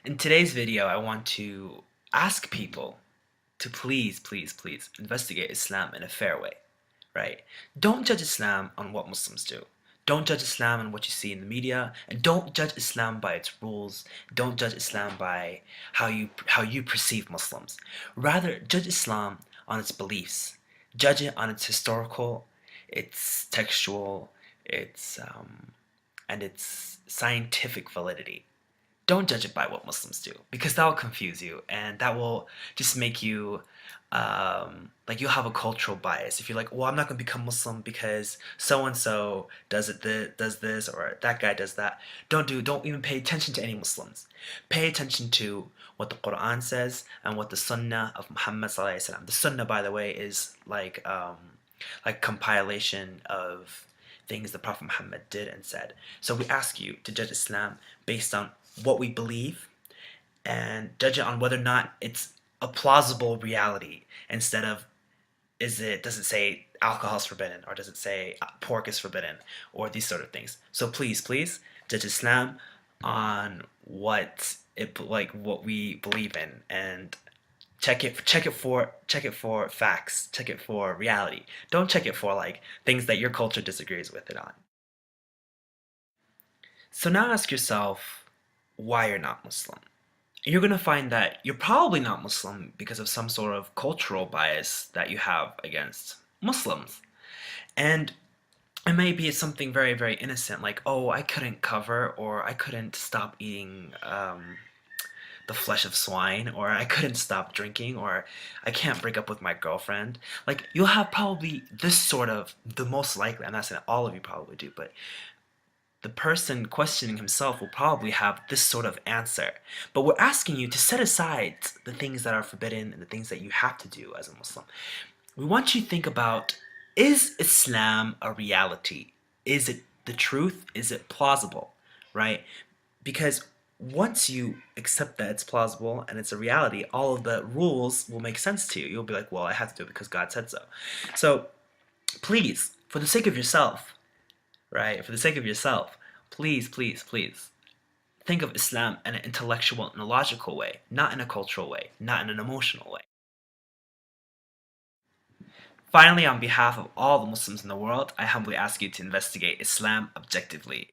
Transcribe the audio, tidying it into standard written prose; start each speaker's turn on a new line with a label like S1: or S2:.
S1: In today's video, I want to ask people to please investigate Islam in a fair way, right? Don't judge Islam on what Muslims do. Don't judge Islam on what you see in the media, and don't judge Islam by its rules. Don't judge Islam by how you perceive Muslims. Rather, judge Islam on its beliefs. Judge it on its historical, its textual, its and its scientific validity. Don't judge it by what Muslims do, because that will confuse you and that will just make you like you'll have a cultural bias. If you're like, well, I'm not going to become Muslim because so and so does this or that guy does that. Don't even pay attention to any Muslims. Pay attention to what the Quran says and what the Sunnah of Muhammad sallallahu alaihi wasallam. The Sunnah, by the way, is like compilation of things the Prophet Muhammad did and said. So we ask you to judge Islam based on what we believe and judge it on whether or not it's a plausible reality instead of does it say alcohol is forbidden or does it say pork is forbidden or these sort of things. So please judge Islam on what we believe in and check it for facts, check it for reality. Don't check it for like things that your culture disagrees with it on. So now ask yourself why you're not Muslim. You're going to find that you're probably not Muslim because of some sort of cultural bias that you have against Muslims. And it may be something very innocent, like, oh, I couldn't cover, or I couldn't stop eating the flesh of swine, or I couldn't stop drinking, or I can't break up with my girlfriend. Like, you'll have probably this sort of, the most likely, I'm not saying all of you probably do, but the person questioning himself will probably have this sort of answer. But we're asking you to set aside the things that are forbidden and the things that you have to do as a Muslim. We want you to think about, is Islam a reality? Is it the truth? Is it plausible? Right? Because once you accept that it's plausible and it's a reality, all of the rules will make sense to you. You'll be like, well, I have to do it because God said so. So please, for the sake of yourself, right? For the sake of yourself, please think of Islam in an intellectual and a logical way, not in a cultural way, not in an emotional way. Finally, on behalf of all the Muslims in the world, I humbly ask you to investigate Islam objectively.